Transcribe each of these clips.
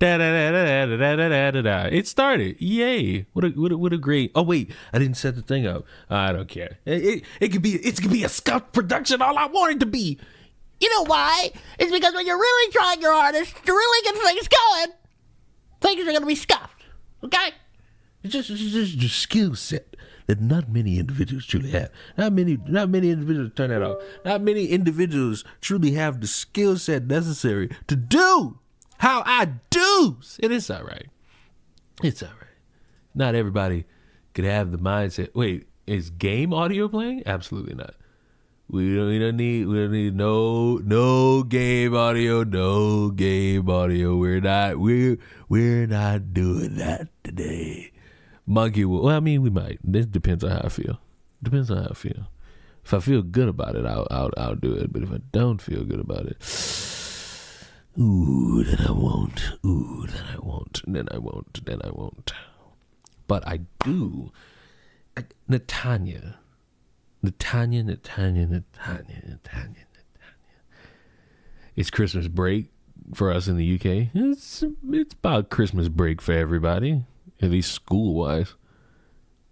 Da-da-da-da-da-da-da-da-da. It started. Yay. What a great. Oh, wait. I didn't set the thing up. I don't care. It could be a scuffed production all I want it to be. You know why? It's because when you're really trying your hardest to really get things going, things are going to be scuffed. Okay? It's just a skill set that not many individuals truly have. Not many individuals turn that off. Not many individuals truly have the skill set necessary to do how I do. It is all right. It's all right. Not everybody could have the mindset. Wait, is game audio playing? Absolutely not. We don't need no game audio, no game audio. We're not doing that today. Monkey will. Well, I mean, we might. This depends on how I feel. Depends on how I feel. If I feel good about it, I'll do it. But if I don't feel good about it, then I won't. Then I won't. But I do. Natanya. It's Christmas break for us in the UK. It's about Christmas break for everybody, at least school-wise.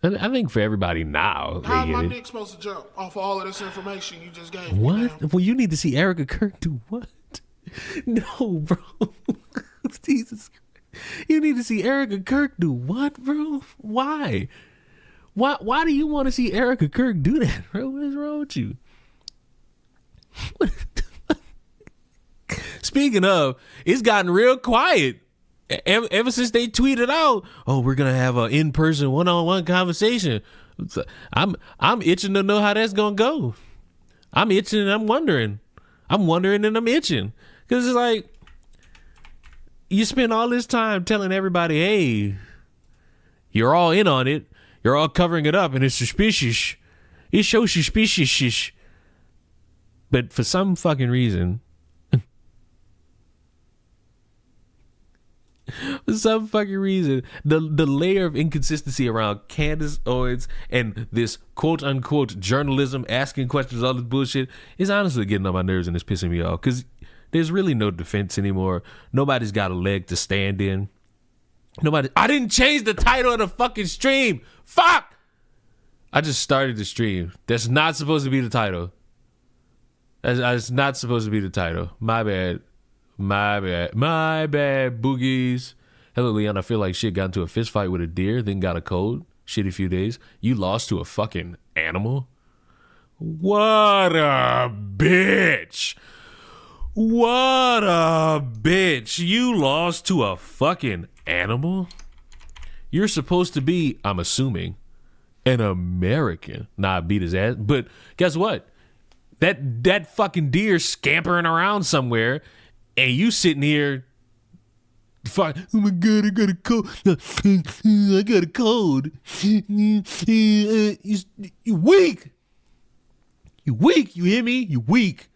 I think for everybody now. How's my dick supposed to jump off of all of this information you just gave me? What? Well, you need to see Erica Kirk do what? No, bro. Jesus Christ. You need to see Erica Kirk do what, bro? Why? Why do you want to see Erica Kirk do that, bro? What is wrong with you? Speaking of, it's gotten real quiet. Ever since they tweeted out, oh, we're going to have an in-person one-on-one conversation. I'm itching to know how that's going to go. I'm itching and I'm wondering. I'm wondering and I'm itching. Because it's like, you spend all this time telling everybody, hey, you're all in on it. You're all covering it up and it's suspicious. It's so suspicious. But for some fucking reason, the layer of inconsistency around Candace Owens and this quote unquote journalism, asking questions, all this bullshit, is honestly getting on my nerves and it's pissing me off because there's really no defense anymore. Nobody's got a leg to stand in. I didn't change the title of the fucking stream. Fuck! I just started the stream. That's not supposed to be the title. That's not supposed to be the title. My bad, boogies. Hello, Leon. I feel like shit got into a fist fight with a deer, then got a cold. Shitty few days. You lost to a fucking animal? What a bitch. What a bitch. You lost to a fucking animal? You're supposed to be, I'm assuming, an American. Nah, I beat his ass. But guess what? That fucking deer scampering around somewhere and you sitting here fuck, oh my god, I got a cold. I got a cold. You weak. You weak, you hear me? You weak.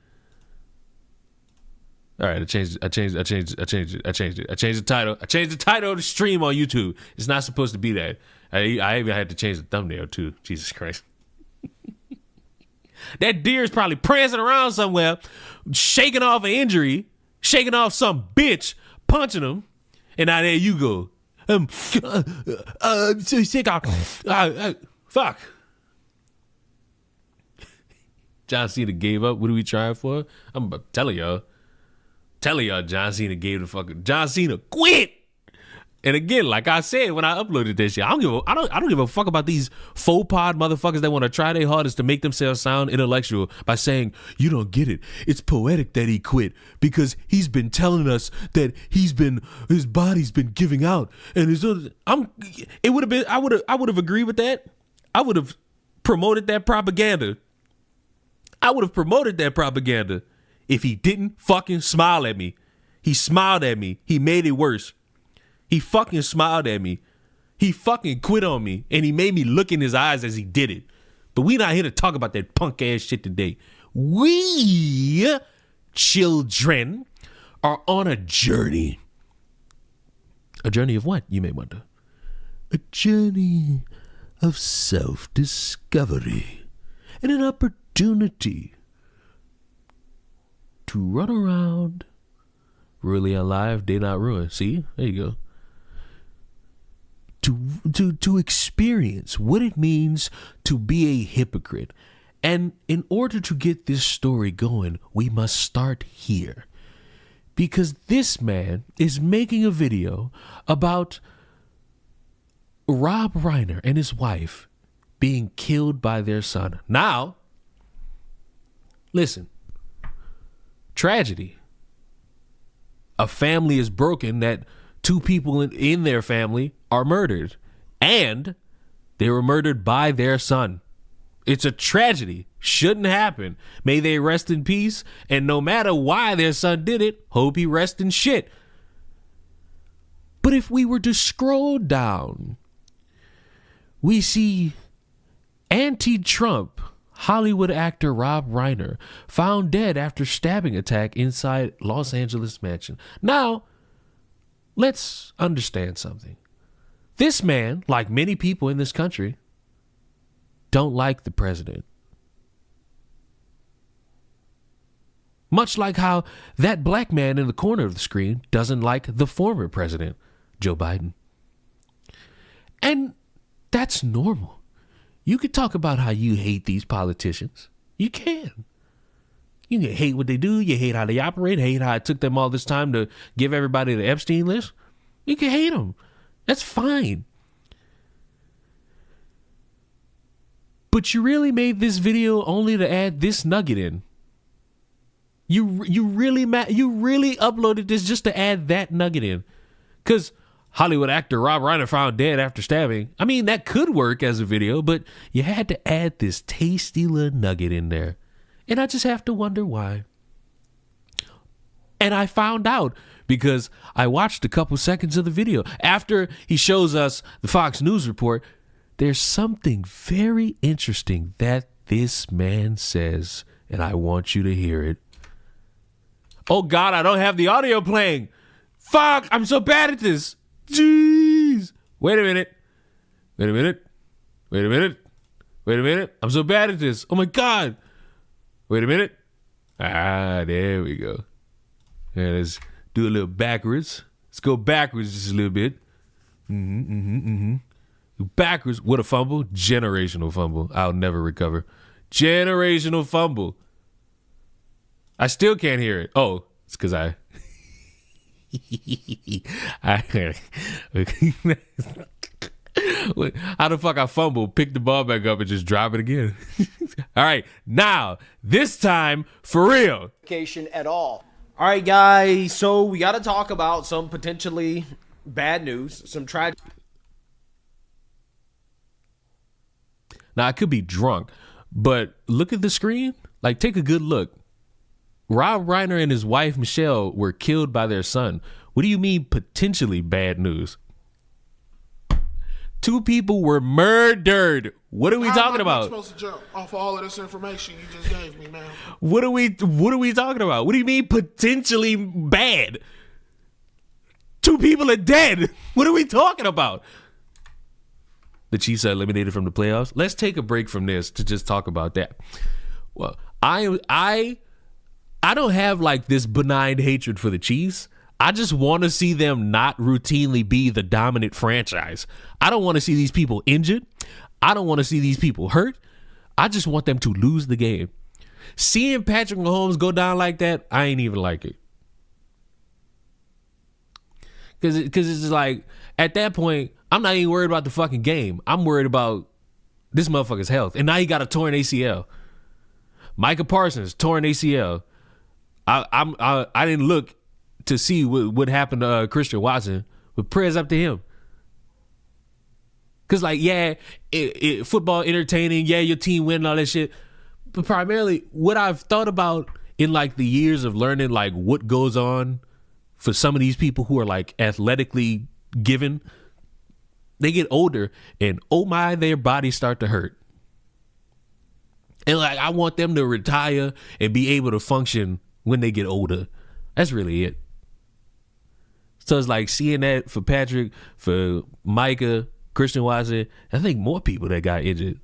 All right, I changed it. I changed the title. I changed the title of the stream on YouTube. It's not supposed to be that. I even had to change the thumbnail too. Jesus Christ. That deer is probably prancing around somewhere, shaking off an injury, shaking off some bitch, punching him, and now there you go. I'm so sick. Fuck. John Cena gave up. What are we trying for? I'm telling y'all, John Cena gave the fucking John Cena quit. And again, like I said when I uploaded this shit, I don't give a fuck about these faux pod motherfuckers that want to try their hardest to make themselves sound intellectual by saying, you don't get it. It's poetic that he quit because he's been telling us that his body's been giving out. And I would have agreed with that. I would have promoted that propaganda. If he didn't fucking smile at me. He smiled at me. He made it worse. He fucking smiled at me. He fucking quit on me. And he made me look in his eyes as he did it. But we not here to talk about that punk ass shit today. We, children, are on a journey. A journey of what, you may wonder? A journey of self-discovery. And an opportunity to run around Really alive, they not ruined. See, there you go. To experience what it means to be a hypocrite. And in order to get this story going, we must start here. Because this man is making a video about Rob Reiner and his wife being killed by their son. Now, listen, tragedy. A family is broken that two people in their family are murdered, and they were murdered by their son. It's a tragedy. Shouldn't happen. May they rest in peace, and no matter why their son did it, hope he rests in shit. But if we were to scroll down, we see anti-Trump Hollywood actor Rob Reiner found dead after stabbing attack inside Los Angeles mansion. Now, let's understand something. This man, like many people in this country, don't like the president. Much like how that black man in the corner of the screen doesn't like the former president, Joe Biden. And that's normal. You could talk about how you hate these politicians. You can. You can hate what they do. You hate how they operate. Hate how it took them all this time to give everybody the Epstein list. You can hate them. That's fine. But you really made this video only to add this nugget in. You really uploaded this just to add that nugget in. Because Hollywood actor Rob Reiner found dead after stabbing. I mean, that could work as a video, but you had to add this tasty little nugget in there. And I just have to wonder why. And I found out because I watched a couple seconds of the video. After he shows us the Fox News report, there's something very interesting that this man says, and I want you to hear it. Oh, God, I don't have the audio playing. Fuck, I'm so bad at this. Jeez. Wait a minute. I'm so bad at this. Oh, my God. Wait a minute. Ah, there we go. Yeah, let's do a little backwards. Let's go backwards just a little bit. Backwards. What a fumble. Generational fumble. I'll never recover. Generational fumble. I still can't hear it. Oh, it's because how the fuck I fumble, pick the ball back up and just drop it again. All right, now this time for real. At all. All right, guys. So we got to talk about some potentially bad news, some tragic. Now I could be drunk, but look at the screen. Like, take a good look. Rob Reiner and his wife, Michelle, were killed by their son. What do you mean potentially bad news? Two people were murdered. What are we talking about? I'm supposed to jump off all of this information you just gave me, man. What are we talking about? What do you mean potentially bad? Two people are dead. What are we talking about? The Chiefs are eliminated from the playoffs. Let's take a break from this to just talk about that. Well, I don't have like this benign hatred for the Chiefs. I just want to see them not routinely be the dominant franchise. I don't want to see these people injured. I don't want to see these people hurt. I just want them to lose the game. Seeing Patrick Mahomes go down like that, I ain't even like it. Because it's like, at that point, I'm not even worried about the fucking game. I'm worried about this motherfucker's health. And now he got a torn ACL. Micah Parsons, torn ACL. I didn't look to see what happened to Christian Watson, but prayers up to him. Because, like, yeah, football entertaining, yeah, your team win and all that shit. But primarily, what I've thought about in, like, the years of learning, like, what goes on for some of these people who are, like, athletically given, they get older and, oh my, their bodies start to hurt. And, like, I want them to retire and be able to function when they get older. That's really it. So it's like seeing that for Patrick, for Micah, Christian Watson, I think more people that got injured.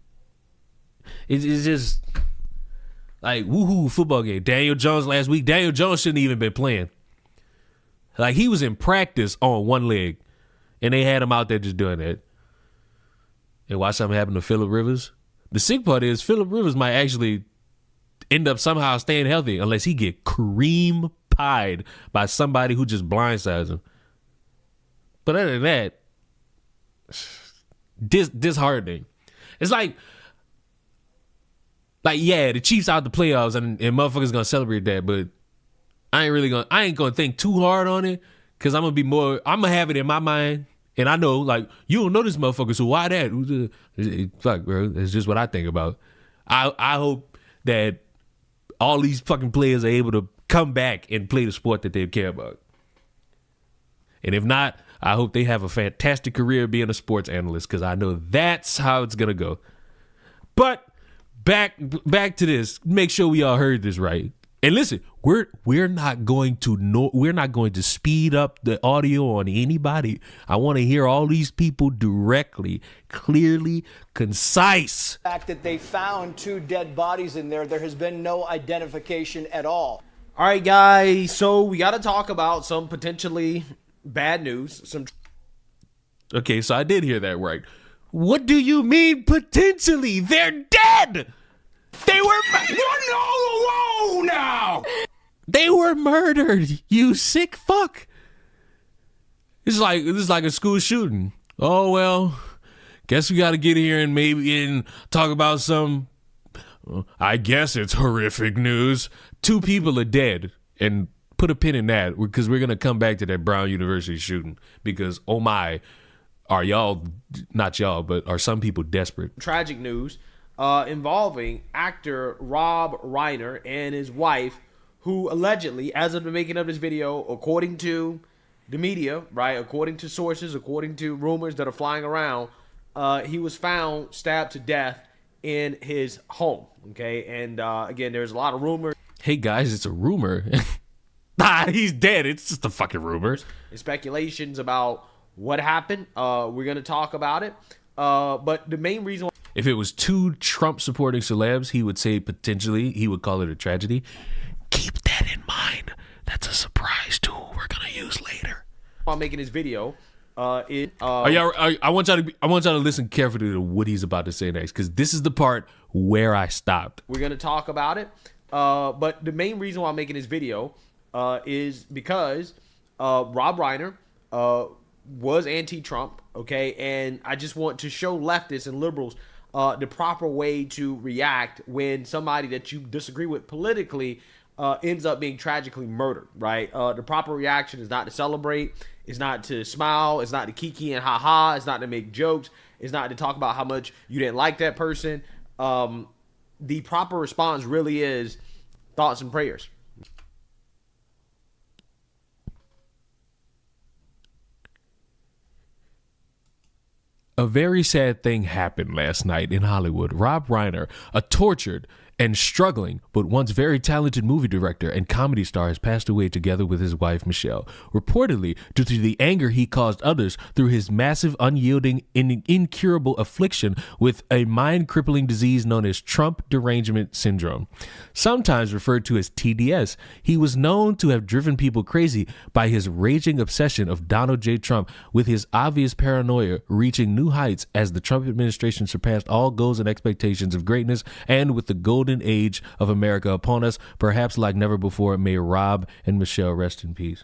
It's just like, woohoo, football game. Daniel Jones last week. Daniel Jones shouldn't even been playing. Like, he was in practice on one leg, and they had him out there just doing that. And watch something happen to Phillip Rivers. The sick part is Phillip Rivers might actually end up somehow staying healthy unless he get cream pied by somebody who just blindsides him. But other than that, disheartening. It's like, yeah, the Chiefs out the playoffs and motherfuckers gonna celebrate that, but I ain't gonna think too hard on it, because I'm gonna have it in my mind. And I know, like, you don't know this motherfucker, so why that? Fuck, bro. It's just what I think about. I hope that all these fucking players are able to come back and play the sport that they care about. And if not, I hope they have a fantastic career being a sports analyst, because I know that's how it's going to go. But back to this. Make sure we all heard this right. And listen, we're not going to speed up the audio on anybody. I want to hear all these people directly, clearly, concise. The fact that they found 2 dead bodies in there has been no identification at all. All right, guys. So we got to talk about some potentially bad news. Okay, so I did hear that right. What do you mean potentially? They're dead. They were whoa now. They were murdered. You sick fuck. This is like a school shooting. Oh well, guess we got to get here and talk about some. I guess it's horrific news. 2 people are dead, and put a pin in that, because we're gonna come back to that Brown University shooting, because oh my, are some people desperate? Tragic news. Involving actor Rob Reiner and his wife, who allegedly, as of the making of this video, according to the media, right, according to sources, according to rumors that are flying around, he was found stabbed to death in his home. Okay, and again, there's a lot of rumors. Hey guys, it's a rumor. He's dead. It's just a fucking rumor. And speculations about what happened. We're gonna talk about it. But the main reason. If it was 2 Trump-supporting celebs, he would say potentially, he would call it a tragedy. Keep that in mind. That's a surprise tool we're gonna use later. I'm making this video. I want y'all to listen carefully to what he's about to say next, because this is the part where I stopped. We're gonna talk about it. But the main reason why I'm making this video is because Rob Reiner was anti-Trump, okay, and I just want to show leftists and liberals the proper way to react when somebody that you disagree with politically ends up being tragically murdered, right? The proper reaction is not to celebrate, it's not to smile, it's not to kiki and haha, it's not to make jokes, it's not to talk about how much you didn't like that person. The proper response really is thoughts and prayers. A very sad thing happened last night in Hollywood. Rob Reiner, a tortured and struggling but once very talented movie director and comedy star, has passed away together with his wife Michelle, reportedly due to the anger he caused others through his massive, unyielding, and incurable affliction with a mind-crippling disease known as Trump derangement syndrome, sometimes referred to as TDS. He was known to have driven people crazy by his raging obsession of Donald J. Trump, with his obvious paranoia reaching new heights as the Trump administration surpassed all goals and expectations of greatness, and with the golden age of America upon us, perhaps like never before. May Rob and Michelle rest in peace.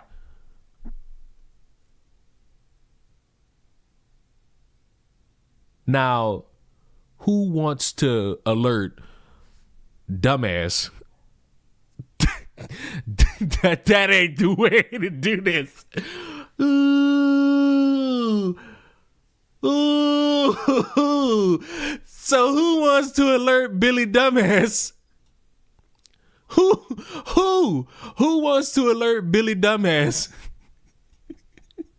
Now, who wants to alert dumbass that ain't the way to do this? Ooh. So who wants to alert Billy Dumbass? Who wants to alert Billy Dumbass?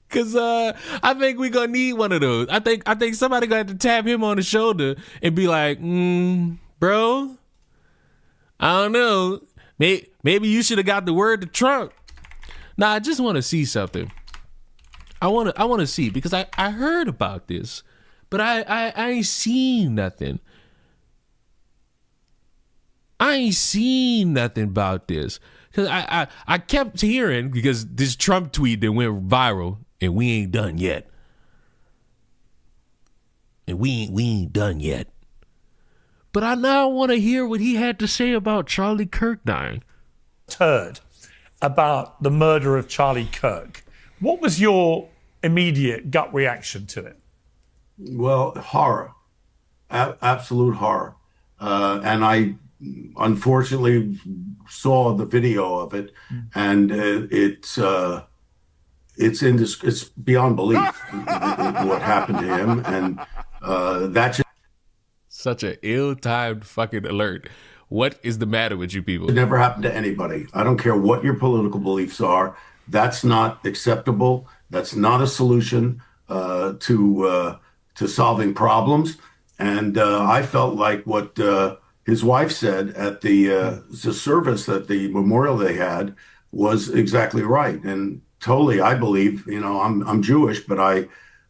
Cause I think we gonna need one of those. I think somebody gonna have to tap him on the shoulder and be like, bro, I don't know. Maybe you should have got the word to Trump. Nah, I just want to see something. I want to see, because I heard about this, but I ain't seen nothing. I ain't seen nothing about this. Because I kept hearing, because this Trump tweet that went viral, and we ain't done yet. And we ain't done yet. But I now want to hear what he had to say about Charlie Kirk dying. Heard about the murder of Charlie Kirk. What was your immediate gut reaction to it? Well, horror, absolute horror. And I unfortunately saw the video of it, and it's beyond belief what happened to him, and that's Such an ill-timed fucking alert. What is the matter with you people? It never happened to anybody. I don't care what your political beliefs are. That's not acceptable. That's not a solution to solving problems. And I felt like what his wife said at the service, that the memorial they had, was exactly right. And totally, I believe, I'm Jewish, but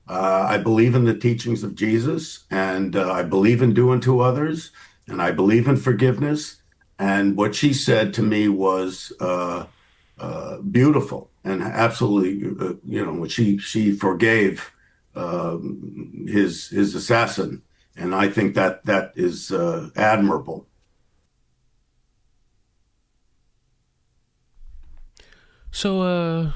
I believe in the teachings of Jesus, and I believe in doing to others, and I believe in forgiveness. And what she said to me was beautiful, and absolutely, she forgave his assassin, and I think that is admirable. So,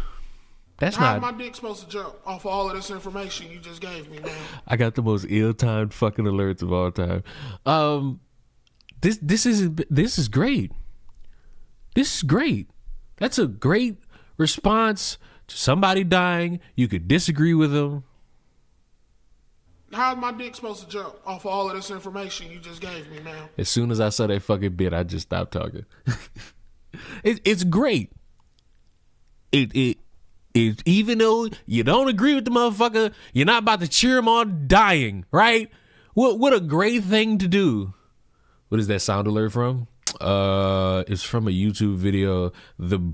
that's How's not. my dick supposed to jump off of all of this information you just gave me, man? I got the most ill-timed fucking alerts of all time. This is great. This is great. That's a great response to somebody dying. You could disagree with them. How's my dick supposed to jump off of all of this information you just gave me, man? As soon as I saw that fucking bit, I just stopped talking. It's great. It even though you don't agree with the motherfucker, you're not about to cheer him on dying, right? What a great thing to do. What is that sound alert from? It's from a YouTube video. The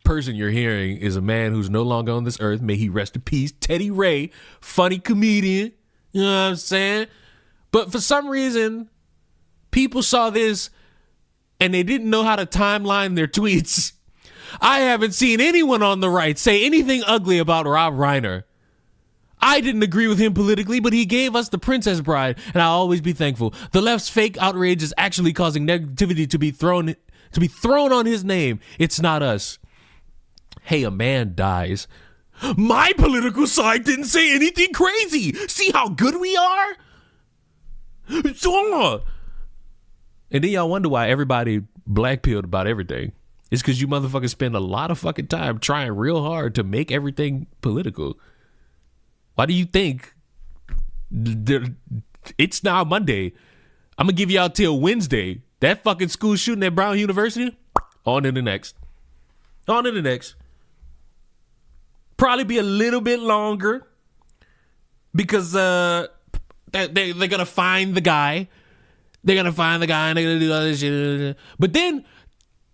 person you're hearing is a man who's no longer on this earth. May he rest in peace. Teddy Ray, funny comedian. You know what I'm saying? But for some reason, people saw this and they didn't know how to timeline their tweets. I haven't seen anyone on the right say anything ugly about Rob Reiner. I didn't agree with him politically, but he gave us The Princess Bride, and I'll always be thankful. The left's fake outrage is actually causing negativity to be thrown on his name. It's not us. Hey, a man dies. My political side didn't say anything crazy. See how good we are? And then y'all wonder why everybody blackpilled about everything. It's because you motherfuckers spend a lot of fucking time trying real hard to make everything political. Why do you think it's now Monday? I'm going to give y'all till Wednesday. That fucking school shooting at Brown University, on to the next. On to the next. Probably be a little bit longer because they're going to find the guy. They're going to find the guy and they're going to do all this shit. But then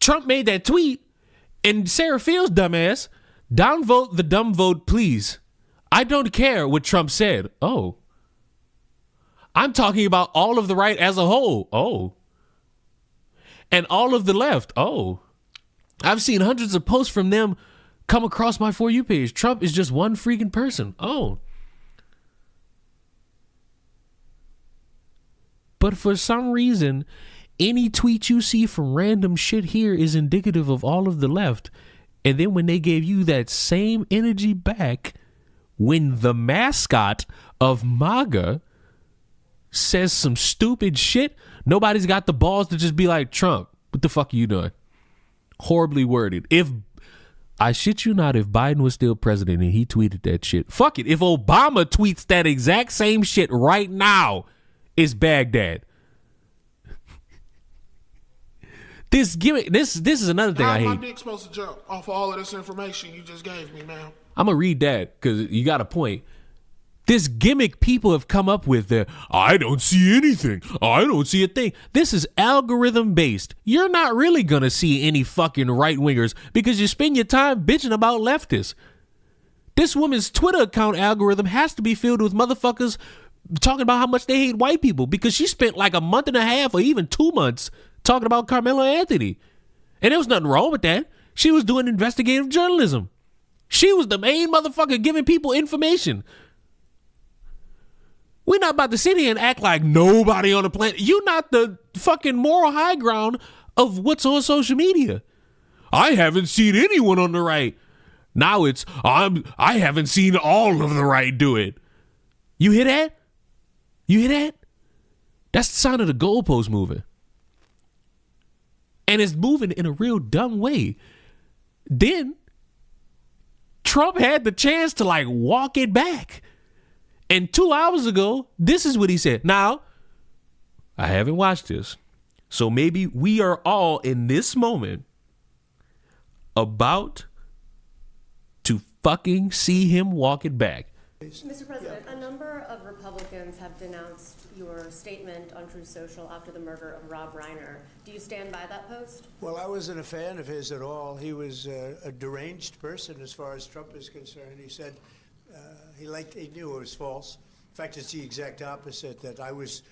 Trump made that tweet, and Sarah Fields' dumbass, downvote the dumb vote, please. I don't care what Trump said. Oh. I'm talking about all of the right as a whole. Oh. And all of the left. Oh. I've seen hundreds of posts from them come across my For You page. Trump is just one freaking person. Oh. But for some reason, any tweet you see from random shit here is indicative of all of the left. And then when they gave you that same energy back, when the mascot of MAGA says some stupid shit, nobody's got the balls to just be like, Trump, what the fuck are you doing? Horribly worded. If, I shit you not, if Biden was still president and he tweeted that shit, fuck it. If Obama tweets that exact same shit right now, it's Baghdad. This is another thing I hate. How's my dick supposed to jump off of all of this information you just gave me, man? I'm going to read that because you got a point. This gimmick people have come up with that, I don't see anything. I don't see a thing. This is algorithm based. You're not really going to see any fucking right wingers because you spend your time bitching about leftists. This woman's Twitter account algorithm has to be filled with motherfuckers talking about how much they hate white people because she spent like a month and a half or even 2 months talking about Carmelo Anthony. And there was nothing wrong with that. She was doing investigative journalism. She was the main motherfucker giving people information. We're not about to sit here and act like nobody on the planet. You're not the fucking moral high ground of what's on social media. I haven't seen anyone on the right. Now it's I haven't seen all of the right do it. You hear that? You hear that? That's the sign of the goalpost moving. And it's moving in a real dumb way. Then Trump had the chance to like walk it back. And 2 hours ago, this is what he said. Now, I haven't watched this. So maybe we are all in this moment about to fucking see him walk it back. Mr. President, a number of Republicans have denounced your statement on Truth Social after the murder of Rob Reiner. Do you stand by that post? Well, I wasn't a fan of his at all. He was a deranged person as far as Trump is concerned. He said he knew it was false. In fact, it's the exact opposite, that I was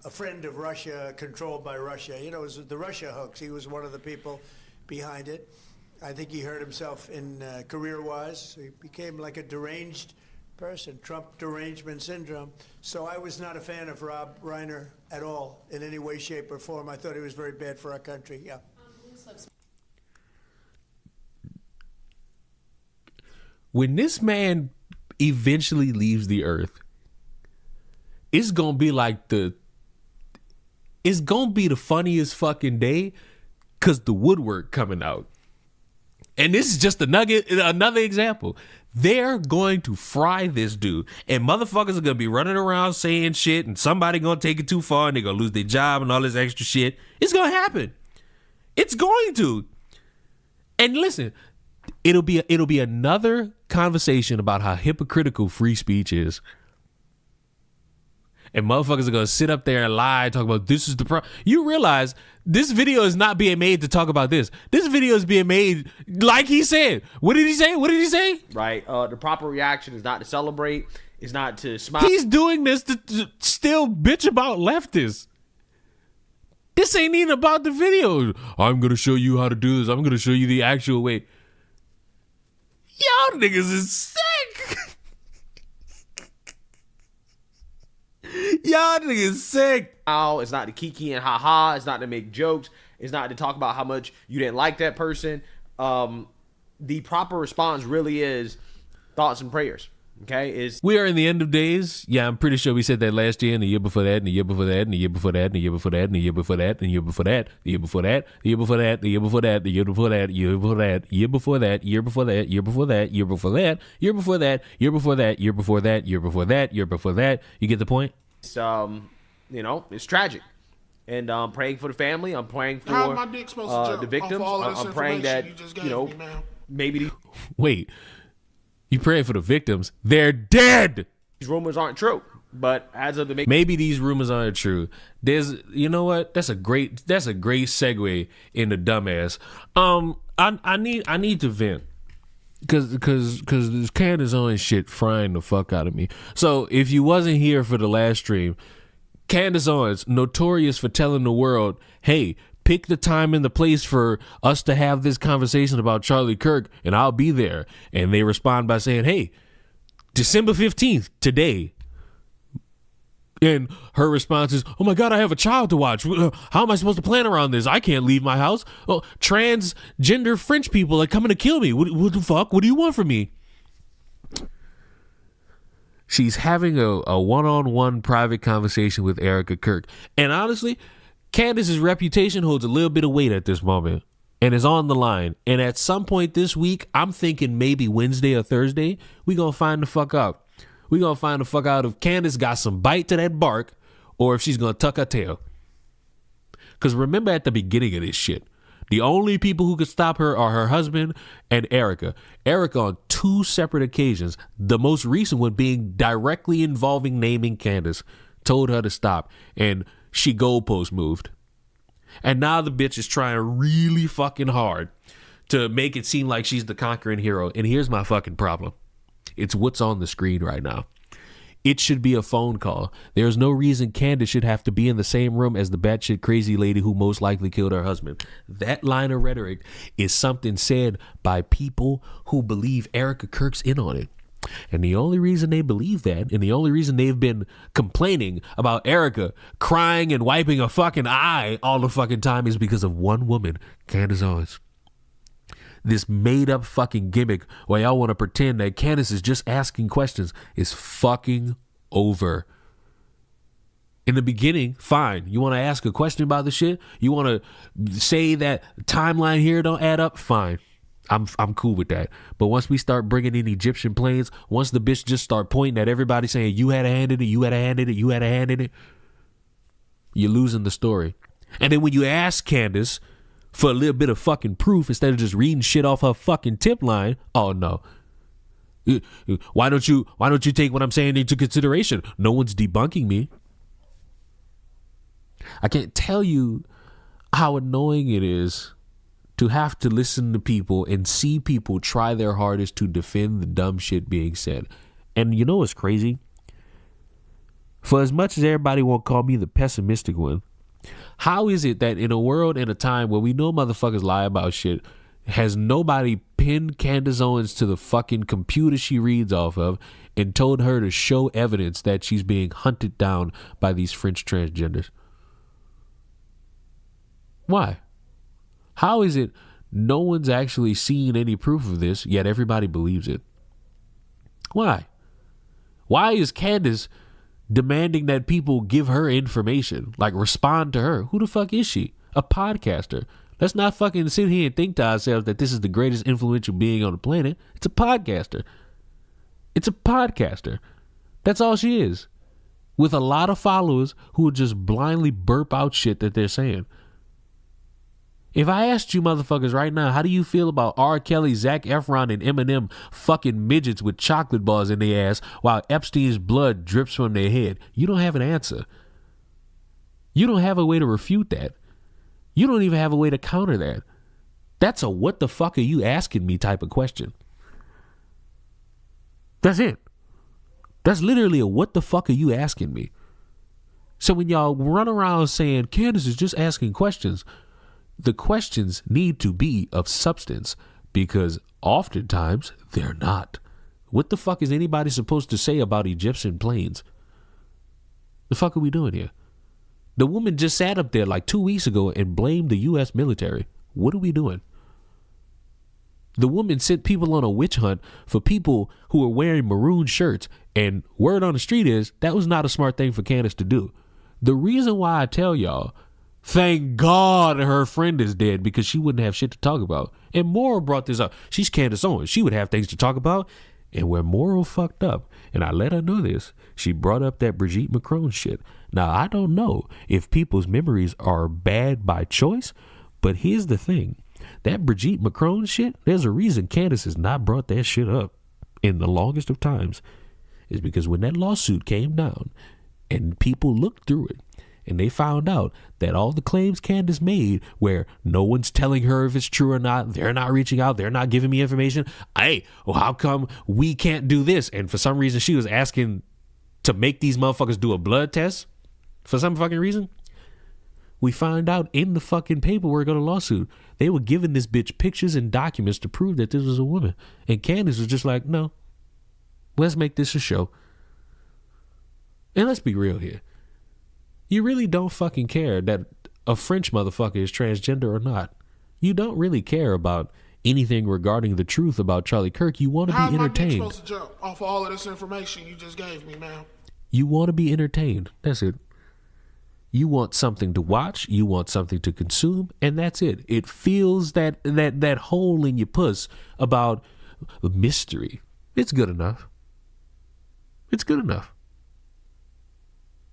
a friend of Russia, controlled by Russia. You know, it was the Russia hoax. He was one of the people behind it. I think he hurt himself in career-wise. So he became like a deranged person, Trump derangement syndrome. So I was not a fan of Rob Reiner at all in any way, shape, or form. I thought he was very bad for our country. Yeah. When this man eventually leaves the earth, it's gonna be like the funniest fucking day, cause the woodwork coming out. And this is just another example. They're going to fry this dude, and motherfuckers are gonna be running around saying shit, and somebody gonna take it too far, and they're gonna lose their job and all this extra shit. It's gonna happen. It's going to. And listen, it'll be another conversation about how hypocritical free speech is. And motherfuckers are gonna sit up there and lie, talk about this is the problem. You realize this video is not being made to talk about this. This video is being made like he said. What did he say? What did he say? Right. The proper reaction is not to celebrate. Is not to smile. He's doing this to still bitch about leftists. This ain't even about the video. I'm gonna show you how to do this. I'm gonna show you the actual way. Y'all niggas is sick. Y'all niggas sick. It's not to kiki and haha. It's not to make jokes. It's not to talk about how much you didn't like that person. The proper response really is thoughts and prayers. Okay, we are in the end of days. Yeah, I'm pretty sure we said that last year, and the year before that, and the year before that, and the year before that, and the year before that, and the year before that, and the year before that, the year before that, the year before that, the year before that, the year before that, year before that, year before that, year before that, year before that, year before that, year before that, year before that, year before that, year before that, year before that. You get the point? It's it's tragic, and I'm praying for the family. I'm praying for How my dick supposed to jump the victims. off all of this I'm praying that information you just gave me, man? maybe Wait. You praying for the victims? They're dead. these rumors aren't true. But as of the maybe these rumors aren't true. There's, you know what? That's a great segue into dumbass. I need to vent because this Candace Owens shit frying the fuck out of me. So if you wasn't here for the last stream, Candace Owens, notorious for telling the world, hey, pick the time and the place for us to have this conversation about Charlie Kirk, and I'll be there. And they respond by saying, hey, December 15th, today. And her response is, oh my God, I have a child to watch. How am I supposed to plan around this? I can't leave my house. Oh, transgender French people are coming to kill me. What the fuck? What do you want from me? She's having a one-on-one private conversation with Erica Kirk. And honestly, Candace's reputation holds a little bit of weight at this moment and is on the line. And at some point this week, I'm thinking maybe Wednesday or Thursday, we going to find the fuck out. We going to find the fuck out if Candace got some bite to that bark or if she's going to tuck her tail. Because remember at the beginning of this shit, the only people who could stop her are her husband and Erica. Erica on 2 separate occasions, the most recent one being directly involving naming Candace, told her to stop. And she goalpost moved. And now the bitch is trying really fucking hard to make it seem like she's the conquering hero. And here's my fucking problem. It's what's on the screen right now. it should be a phone call. There's no reason Candace should have to be in the same room as the batshit crazy lady who most likely killed her husband. That line of rhetoric is something said by people who believe Erica Kirk's in on it. And the only reason they believe that, and the only reason they've been complaining about Erica crying and wiping a fucking eye all the fucking time, is because of one woman, Candace Owens. This made up fucking gimmick where y'all want to pretend that Candace is just asking questions is fucking over. In the beginning, fine. You want to ask a question about the shit? You want to say that timeline here don't add up? Fine. I'm cool with that. But once we start bringing in Egyptian planes, once the bitch just start pointing at everybody saying you had a hand in it, you had a hand in it, you had a hand in it, you're losing the story. And then when you ask Candace for a little bit of fucking proof instead of just reading shit off her fucking tip line, oh no. Why don't you take what I'm saying into consideration? No one's debunking me. I can't tell you how annoying it is to have to listen to people and see people try their hardest to defend the dumb shit being said. And you know what's crazy? For as much as everybody won't call me the pessimistic one, how is it that in a world and a time where we know motherfuckers lie about shit, has nobody pinned Candace Owens to the fucking computer she reads off of and told her to show evidence that she's being hunted down by these French transgenders? Why? How is it no one's actually seen any proof of this, yet everybody believes it? Why? Why is Candace demanding that people give her information, like respond to her? Who the fuck is she? A podcaster. Let's not fucking sit here and think to ourselves that this is the greatest influential being on the planet. It's a podcaster. It's a podcaster. That's all she is. With a lot of followers who would just blindly burp out shit that they're saying. If I asked you motherfuckers right now, how do you feel about R. Kelly, Zac Efron, and Eminem fucking midgets with chocolate bars in their ass while Epstein's blood drips from their head? You don't have an answer. You don't have a way to refute that. You don't even have a way to counter that. That's a what the fuck are you asking me type of question. That's it. That's literally a what the fuck are you asking me? So when y'all run around saying Candace is just asking questions, the questions need to be of substance, because oftentimes they're not. What the fuck is anybody supposed to say about Egyptian planes? The fuck are we doing here? The woman just sat up there like 2 weeks ago and blamed the U.S. military. What are we doing? The woman sent people on a witch hunt for people who are wearing maroon shirts, and word on the street is that was not a smart thing for Candace to do. The reason why I tell y'all, thank God her friend is dead, because she wouldn't have shit to talk about. And Moral brought this up. She's Candace Owens. She would have things to talk about. And where Moral fucked up, and I let her know this, she brought up that Brigitte Macron shit. Now, I don't know if people's memories are bad by choice, but here's the thing. That Brigitte Macron shit, there's a reason Candace has not brought that shit up in the longest of times. Is because when that lawsuit came down and people looked through it, and they found out that all the claims Candace made, where no one's telling her if it's true or not, they're not reaching out, they're not giving me information. Hey, well, how come we can't do this? And for some reason, she was asking to make these motherfuckers do a blood test for some fucking reason. We find out in the fucking paperwork of the lawsuit, they were giving this bitch pictures and documents to prove that this was a woman. And Candace was just like, no, let's make this a show. And let's be real here. You really don't fucking care that a French motherfucker is transgender or not. You don't really care about anything regarding the truth about Charlie Kirk. You want to be entertained. How am I supposed to jump off all of this information you just gave me, man? You want to be entertained. That's it. You want something to watch. You want something to consume, and that's it. It feels that hole in your puss about mystery. It's good enough. It's good enough.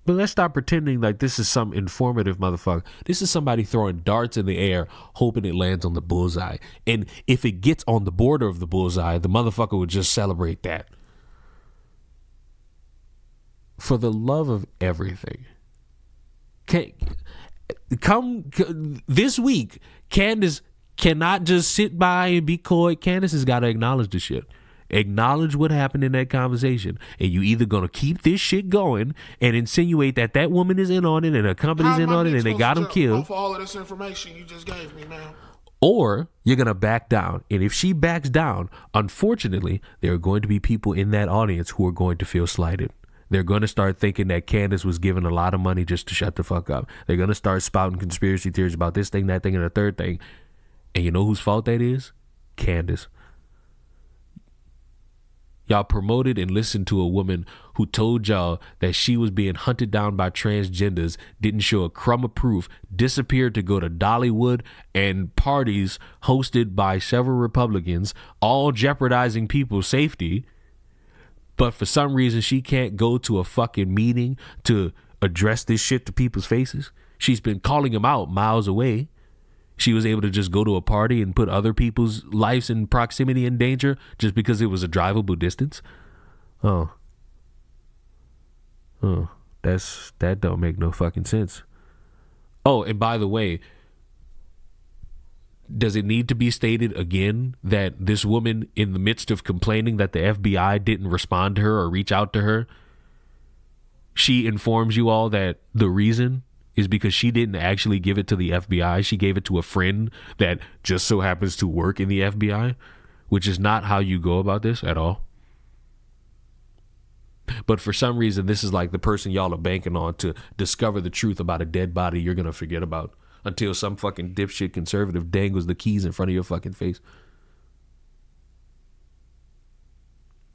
But let's stop pretending like this is some informative motherfucker. This is somebody throwing darts in the air, hoping it lands on the bullseye. And if it gets on the border of the bullseye, the motherfucker would just celebrate that. For the love of everything. Come this week, Candace cannot just sit by and be coy. Candace has got to acknowledge the shit. acknowledge what happened in that conversation, and you either gonna keep this shit going and insinuate that that woman is in on it and her company's in on it and they got him killed, off all of this information you just gave me, man. or you're gonna back down. And if she backs down, unfortunately, there are going to be people in that audience who are going to feel slighted. They're going to start thinking that Candace was given a lot of money just to shut the fuck up. They're going to start spouting conspiracy theories about this thing, that thing, and the third thing. And you know whose fault that is? Candace. Y'all promoted and listened to a woman who told y'all that she was being hunted down by transgenders, didn't show a crumb of proof, disappeared to go to Dollywood and parties hosted by several Republicans, all jeopardizing people's safety. But for some reason, she can't go to a fucking meeting to address this shit to people's faces. She's been calling them out miles away. She was able to just go to a party and put other people's lives in proximity in danger just because it was a drivable distance. That don't make no fucking sense. Oh, and by the way, does it need to be stated again that this woman, in the midst of complaining that the FBI didn't respond to her or reach out to her, she informs you all that the reason is because she didn't actually give it to the FBI. She gave it to a friend that just so happens to work in the FBI, which is not how you go about this at all. But for some reason, this is like the person y'all are banking on to discover the truth about a dead body you're going to forget about until some fucking dipshit conservative dangles the keys in front of your fucking face.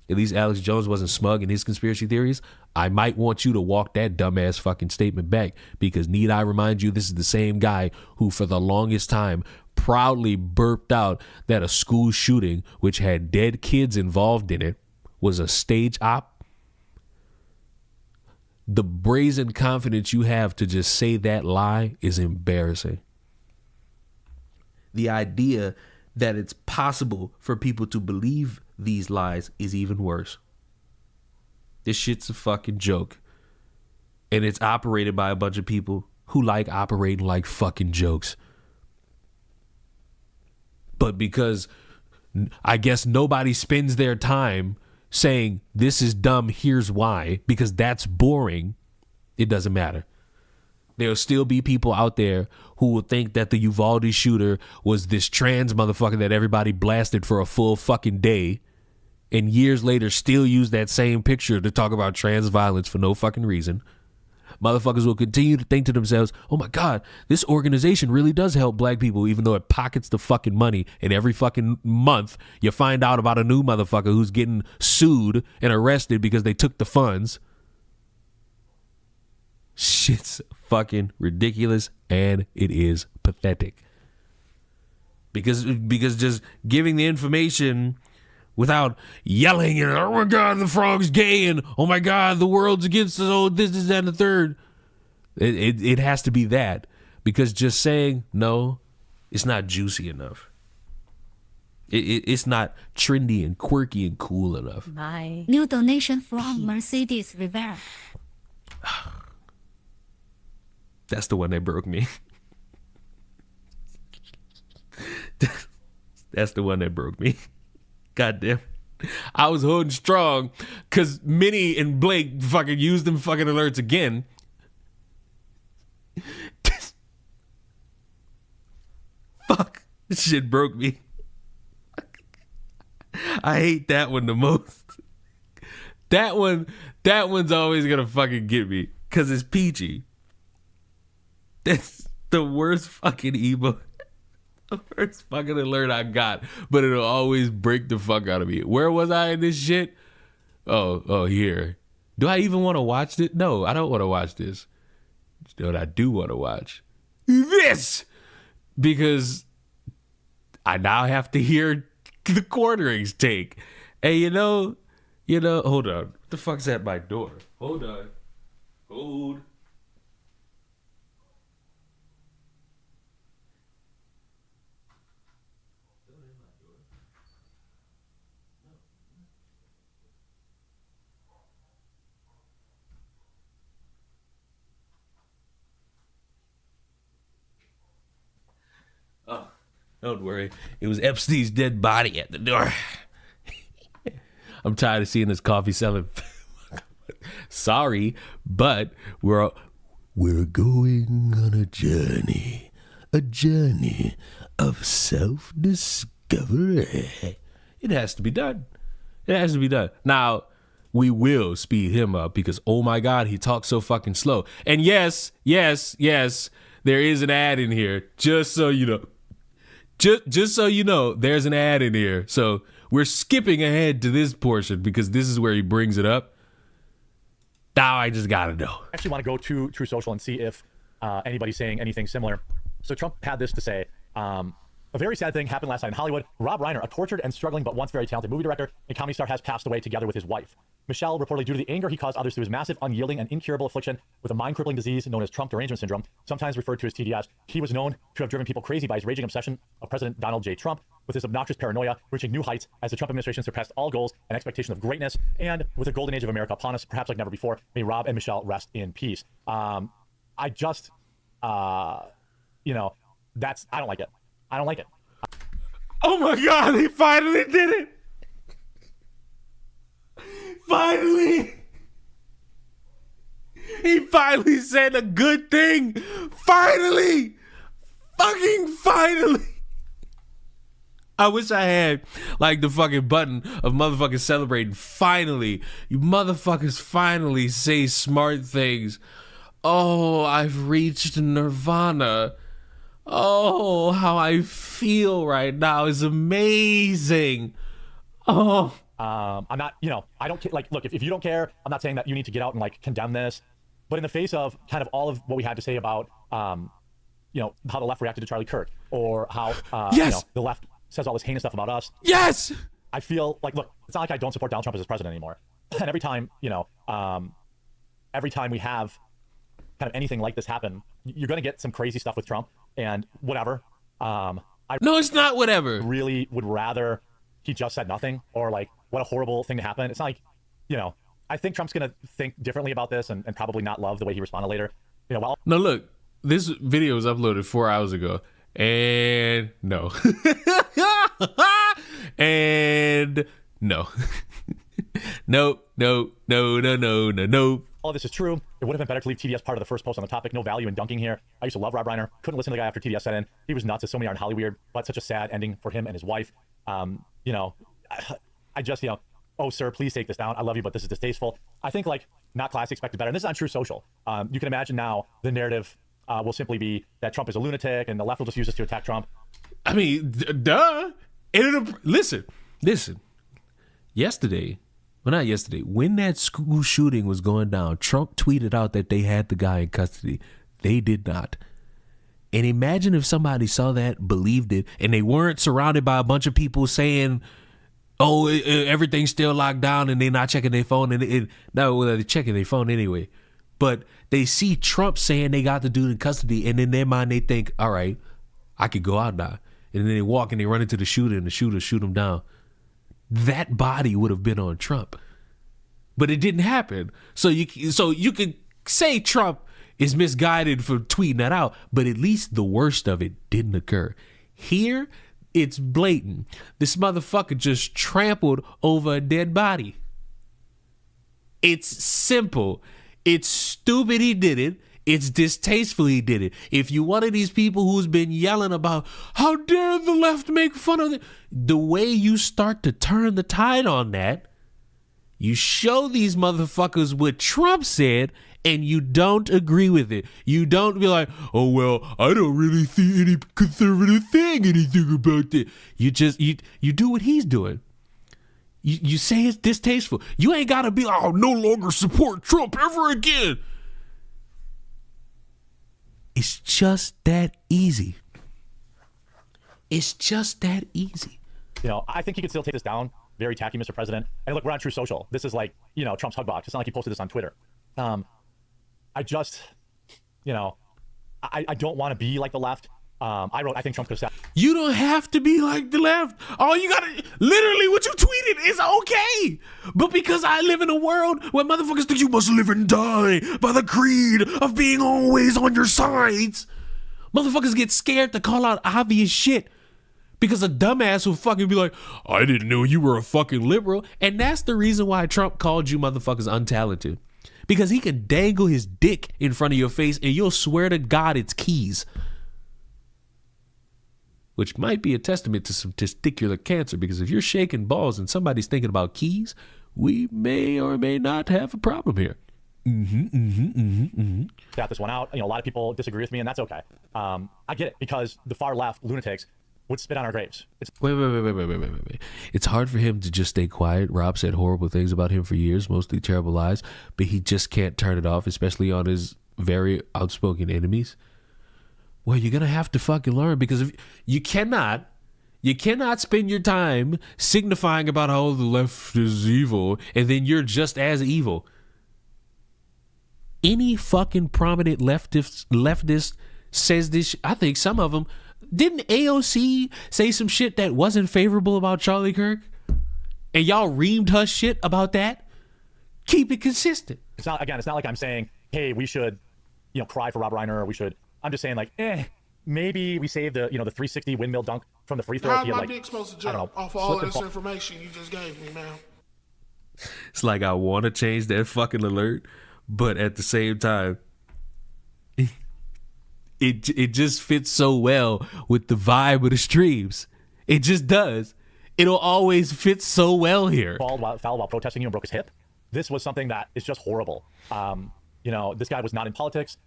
At least Alex Jones wasn't smug in his conspiracy theories. I might want you to walk that dumbass fucking statement back, because need I remind you, this is the same guy who for the longest time proudly burped out that a school shooting, which had dead kids involved in it, was a stage op. The brazen confidence you have to just say that lie is embarrassing. The idea that it's possible for people to believe these lies is even worse. This shit's a fucking joke. And it's operated by a bunch of people who like operating like fucking jokes. But because I guess nobody spends their time saying this is dumb, here's why, because that's boring, it doesn't matter. There'll still be people out there who will think that the Uvalde shooter was this trans motherfucker that everybody blasted for a full fucking day, and years later still use that same picture to talk about trans violence for no fucking reason. Motherfuckers will continue to think to themselves, oh my God, this organization really does help black people, even though it pockets the fucking money. And every fucking month you find out about a new motherfucker who's getting sued and arrested because they took the funds. Shit's fucking ridiculous, and it is pathetic. Because just giving the information without yelling and, oh my God, the frog's gay, and oh my God, the world's against us, oh this, that, and the third. It has to be that. Because just saying no, it's not juicy enough. It's not trendy and quirky and cool enough. Bye. New donation from Mercedes Rivera. That's the one that broke me. That's the one that broke me. Goddamn. I was holding strong because Minnie and Blake fucking used them fucking alerts again. Fuck. This shit broke me. I hate that one the most. That one's always gonna fucking get me because it's peachy. That's the worst fucking emo. The first fucking alert I got, but it'll always break the fuck out of me. Where was I in this shit? Oh, here. Do I even want to watch it? No, I don't want to watch this. You know what I do want to watch? This! Because I now have to hear the quarterings take. Hey, you know, hold on. What the fuck's at my door? Hold on. Hold. Oh, don't worry. It was Epstein's dead body at the door. I'm tired of seeing this coffee selling. Sorry, but we're going on a journey of self-discovery. It has to be done. It has to be done. Now, we will speed him up because, oh my God, he talks so fucking slow. And yes, there is an ad in here, just so you know. Just so you know, there's an ad in here. So we're skipping ahead to this portion because this is where he brings it up. Now I just gotta know. I actually want to go to True Social and see if anybody's saying anything similar. So Trump had this to say. A very sad thing happened last night in Hollywood. Rob Reiner, a tortured and struggling but once very talented movie director and comedy star, has passed away together with his wife. Michelle, reportedly due to the anger he caused others through his massive, unyielding, and incurable affliction with a mind-crippling disease known as Trump derangement syndrome, sometimes referred to as TDS. He was known to have driven people crazy by his raging obsession of President Donald J. Trump, with his obnoxious paranoia reaching new heights as the Trump administration surpassed all goals and expectation of greatness. And with the golden age of America upon us, perhaps like never before, may Rob and Michelle rest in peace. I don't like it. I don't like it. Oh my God, he finally did it. Finally. He finally said a good thing. Finally. Fucking finally. I wish I had like the fucking button of motherfucking celebrating. Finally. You motherfuckers finally say smart things. Oh, I've reached nirvana. Oh, how I feel right now is amazing. Oh. I'm not, I don't care. Like, look, if you don't care, I'm not saying that you need to get out and like condemn this. But in the face of kind of all of what we had to say about, how the left reacted to Charlie Kirk, or how, the left says all this heinous stuff about us. Yes. I feel like, look, it's not like I don't support Donald Trump as president anymore. And every time, every time we have kind of anything like this happen, you're going to get some crazy stuff with Trump and whatever. No, it's not whatever. Really would rather he just said nothing, or like, what a horrible thing to happen. It's not like, I think Trump's going to think differently about this and probably not love the way he responded later. No, look, this video was uploaded 4 hours ago. And no. And no. No. All of this is true. It would have been better to leave TDS part of the first post on the topic. No value in dunking here. I used to love Rob Reiner. Couldn't listen to the guy after TDS set in. He was nuts, as so many are in Hollywood, but such a sad ending for him and his wife. I just, oh, sir, please take this down. I love you, but this is distasteful. I think, like, not classic, expected better. And this is on True Social. You can imagine now the narrative will simply be that Trump is a lunatic and the left will just use this to attack Trump. I mean, duh. Listen. Not yesterday, when that school shooting was going down, Trump tweeted out that they had the guy in custody. They did not. And imagine if somebody saw that, believed it, and they weren't surrounded by a bunch of people saying, oh, everything's still locked down, and they're not checking their phone. They're checking their phone anyway. But they see Trump saying they got the dude in custody, and in their mind they think, all right, I could go out now. And then they walk and they run into the shooter, and the shooter shoot him down. That body would have been on Trump. But it didn't happen. So you could say Trump is misguided for tweeting that out, but at least the worst of it didn't occur. Here, it's blatant. This motherfucker just trampled over a dead body. It's simple. It's stupid he did it. It's distasteful he did it. If you're one of these people who's been yelling about, how dare the left make fun of it, the way you start to turn the tide on that, you show these motherfuckers what Trump said, and you don't agree with it. You don't be like, oh, well, I don't really see any conservative saying anything about that. You do what he's doing. You say it's distasteful. You ain't got to be like, I'll no longer support Trump ever again. It's just that easy. It's just that easy. I think he could still take this down. Very tacky, Mr. President. And look, we're on True Social. This is like, Trump's hug box. It's not like he posted this on Twitter. I just, I don't want to be like the left. I think Trump could have said. You don't have to be like the left. All you gotta, literally what you tweeted is okay. But because I live in a world where motherfuckers think you must live and die by the creed of being always on your sides, motherfuckers get scared to call out obvious shit Because a dumbass will fucking be like, I didn't know you were a fucking liberal. And that's the reason why Trump called you motherfuckers untalented. Because he can dangle his dick in front of your face and you'll swear to God it's keys. Which might be a testament to some testicular cancer. Because if you're shaking balls and somebody's thinking about keys, we may or may not have a problem here. Got this one out. You know, a lot of people disagree with me, and that's okay. I get it, because the far left lunatics would spit on our graves. Wait. It's hard for him to just stay quiet. Rob said horrible things about him for years, mostly terrible lies, but he just can't turn it off, especially on his very outspoken enemies. Well, you're going to have to fucking learn, because if you cannot spend your time signifying about how the left is evil, and then you're just as evil. Any fucking prominent leftist says this. I think some of them. Didn't AOC say some shit that wasn't favorable about Charlie Kirk? And y'all reamed her shit about that? Keep it consistent. It's not like I'm saying, hey, we should, you know, cry for Rob Reiner, or we should. I'm just saying, like, maybe we save the, you know, the 360 windmill dunk from the free throw. How's my dick supposed to jump off of all of this information you just gave me, man? It's like I want to change that fucking alert, but at the same time, it just fits so well with the vibe of the streams. It just does. It'll always fit so well here. Foul while protesting, you know, broke his hip. This was something that is just horrible. You know, this guy was not in politics.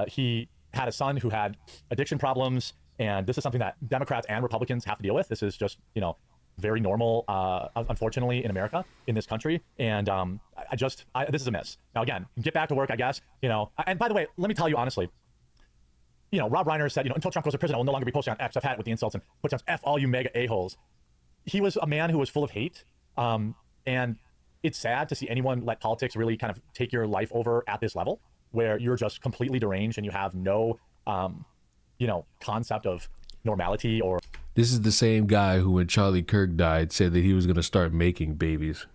He had a son who had addiction problems, and this is something that Democrats and Republicans have to deal with. This is just, you know, very normal, unfortunately, in America, in this country. And this is a miss. Now, again, get back to work, I guess. You know, and by the way, let me tell you honestly, you know, Rob Reiner said, you know, until Trump goes to prison, I will no longer be posting on X. I've had it with the insults and puts on F all you mega a-holes. He was a man who was full of hate. And it's sad to see anyone let politics really kind of take your life over at this level, where you're just completely deranged and you have no, you know, concept of normality or. This is the same guy who, when Charlie Kirk died, said that he was going to start making babies.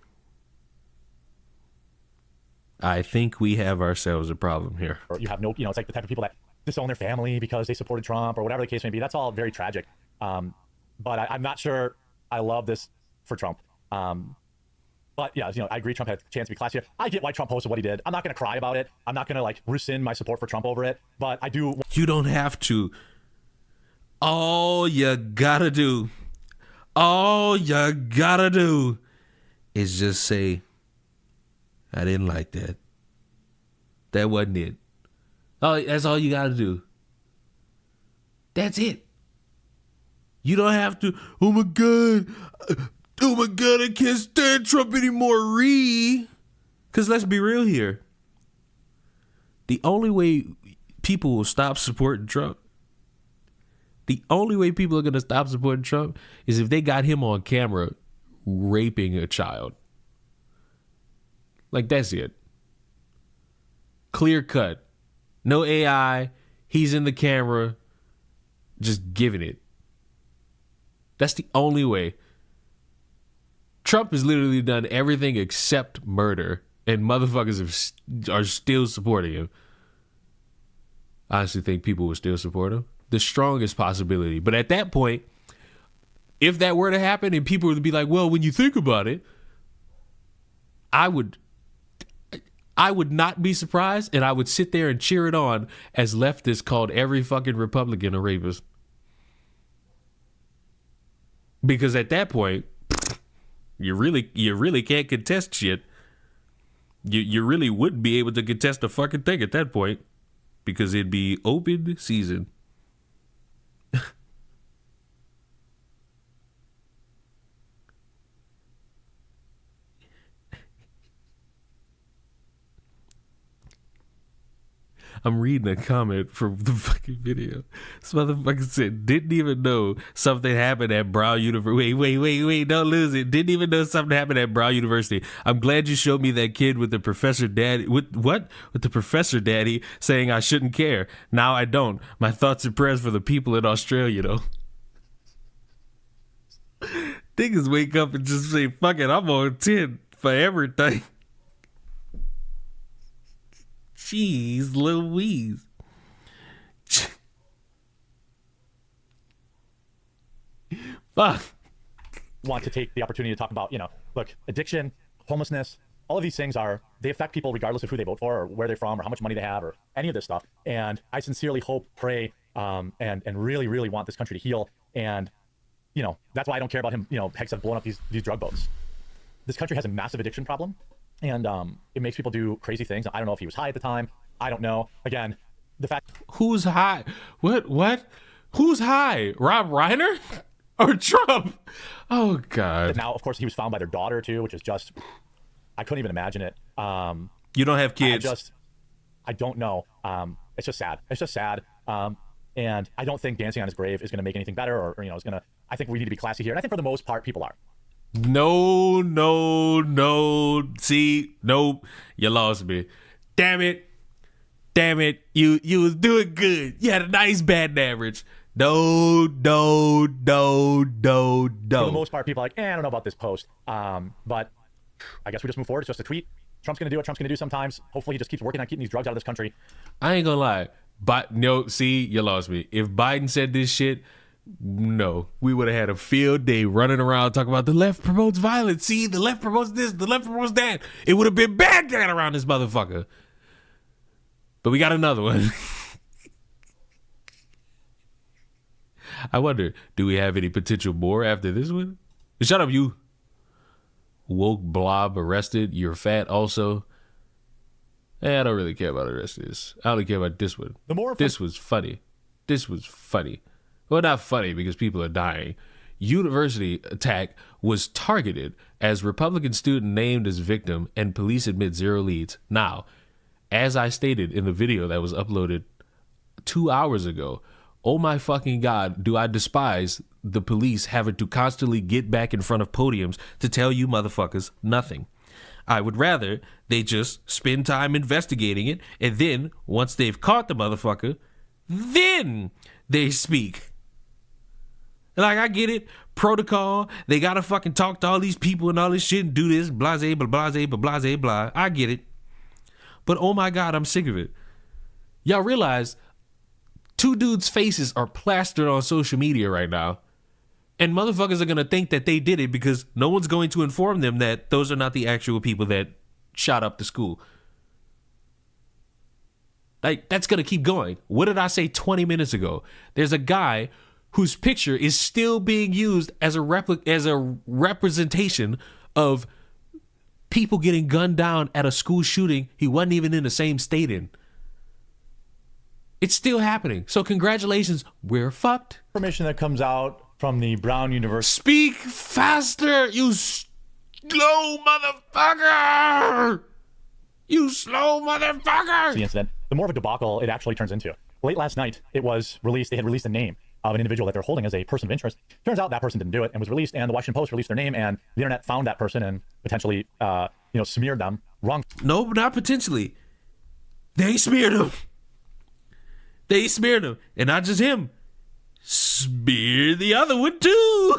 I think we have ourselves a problem here. Or you have no, you know, it's like the type of people that disown their family because they supported Trump or whatever the case may be. That's all very tragic. But I'm not sure I love this for Trump. But yeah, you know, I agree Trump had a chance to be classier. I get why Trump posted what he did. I'm not going to cry about it. I'm not going to like rescind my support for Trump over it. But I do. You don't have to. All you gotta do is just say, I didn't like that. That wasn't it. Oh, that's all you gotta do. That's it. You don't have to, oh my God, I can't stand Trump anymore, Because let's be real here. The only way people will stop supporting Trump, the only way people are going to stop supporting Trump is if they got him on camera raping a child. Like, that's it. Clear cut. No AI. He's in the camera just giving it. That's the only way. Trump has literally done everything except murder, and motherfuckers are still supporting him. I honestly think people will still support him. The strongest possibility. But at that point, if that were to happen and people would be like, well, when you think about it, I would not be surprised, and I would sit there and cheer it on as leftists called every fucking Republican a rapist. Because at that point, you really can't contest shit. You really wouldn't be able to contest a fucking thing at that point, because it'd be open season. I'm reading a comment from the fucking video. This motherfucker said, didn't even know something happened at Brown University. Wait, don't lose it. Didn't even know something happened at Brown University. I'm glad you showed me that kid with the professor daddy. With what? With the professor daddy saying I shouldn't care. Now I don't. My thoughts and prayers for the people in Australia, though. Niggas wake up and just say, fuck it, I'm on 10 for everything. Jeez Louise. Fuck. want to take the opportunity to talk about, look, addiction, homelessness, all of these things they affect people regardless of who they vote for or where they're from or how much money they have or any of this stuff. And I sincerely hope, pray, and really, really want this country to heal. And, that's why I don't care about him, Hex have blown up these drug boats. This country has a massive addiction problem, and it makes people do crazy things. I don't know if he was high at the time. I don't know. Again, the fact... Who's high? What? Who's high? Rob Reiner? Or Trump? Oh, God. Now, of course, he was found by their daughter, too, which is just... I couldn't even imagine it. You don't have kids? I don't know. It's just sad. It's just sad. And I don't think dancing on his grave is going to make anything better or is going to... I think we need to be classy here. And I think for the most part, people are. No. See, nope. You lost me. Damn it. You was doing good. You had a nice batting average. No. For the most part, people are like, I don't know about this post. But I guess we just move forward. It's just a tweet. Trump's going to do what Trump's going to do sometimes. Hopefully he just keeps working on keeping these drugs out of this country. I ain't gonna lie. But no, see, you lost me. If Biden said this shit, no, we would have had a field day running around talking about the left promotes violence. See, the left promotes this, the left promotes that. It would have been bad going around this motherfucker. But we got another one. I wonder, do we have any potential more after this one? Shut up, you. Woke blob arrested. You're fat also. I don't really care about the rest of this. I only care about this one. This was funny. Well, not funny because people are dying. University attack was targeted as Republican student named as victim and police admit 0 leads. Now, as I stated in the video that was uploaded 2 hours ago, oh my fucking God, do I despise the police having to constantly get back in front of podiums to tell you motherfuckers nothing. I would rather they just spend time investigating it, and then, once they've caught the motherfucker, then they speak. Like, I get it. Protocol. They gotta fucking talk to all these people and all this shit and do this. Blase, blah, blase, blah, blase, blah. I get it. But oh my God, I'm sick of it. Y'all realize 2 dudes' faces are plastered on social media right now. And motherfuckers are going to think that they did it because no one's going to inform them that those are not the actual people that shot up the school. Like, that's going to keep going. What did I say 20 minutes ago? There's a guy whose picture is still being used as a representation of people getting gunned down at a school shooting he wasn't even in the same state in. It's still happening. So congratulations, we're fucked. Information that comes out from the Brown University. Speak faster, you slow motherfucker! You slow motherfucker! The incident, the more of a debacle it actually turns into. Late last night, it was released. They had released the name of an individual that they're holding as a person of interest. Turns out that person didn't do it and was released, and the Washington Post released their name, and the internet found that person and potentially, smeared them wrong. No, not potentially. They smeared him. They smeared him, and not just him. Smeared the other one too,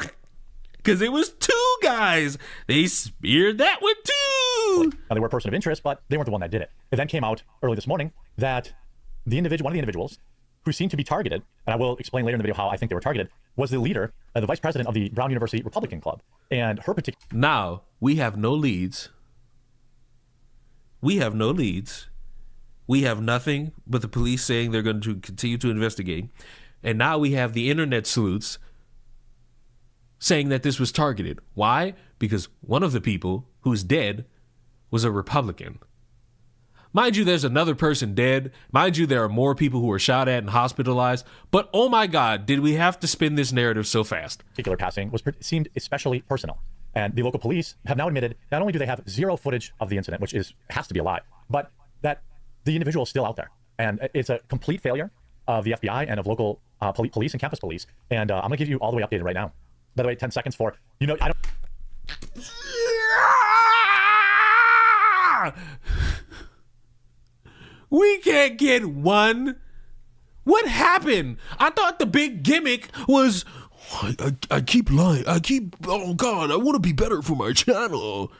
because it was 2 guys. They smeared that one too. Now, they were a person of interest, but they weren't the one that did it. It then came out early this morning that one of the individuals who seemed to be targeted, and I will explain later in the video how I think they were targeted, was the leader, the vice president of the Brown University Republican Club, and her particular. Now we have no leads. We have nothing but the police saying they're going to continue to investigate. And now we have the internet sleuths saying that this was targeted. Why? Because one of the people who's dead was a Republican. Mind you, there's another person dead. Mind you, there are more people who were shot at and hospitalized. But oh my God, did we have to spin this narrative so fast? Particular passing seemed especially personal. And the local police have now admitted not only do they have 0 footage of the incident, which has to be a lie, but that the individual is still out there. And it's a complete failure of the FBI and of local police and campus police. And I'm going to give you all the way updated right now. By the way, 10 seconds for, I don't... We can't get one. What happened? I thought the big gimmick was, I keep lying. Oh God, I want to be better for my channel.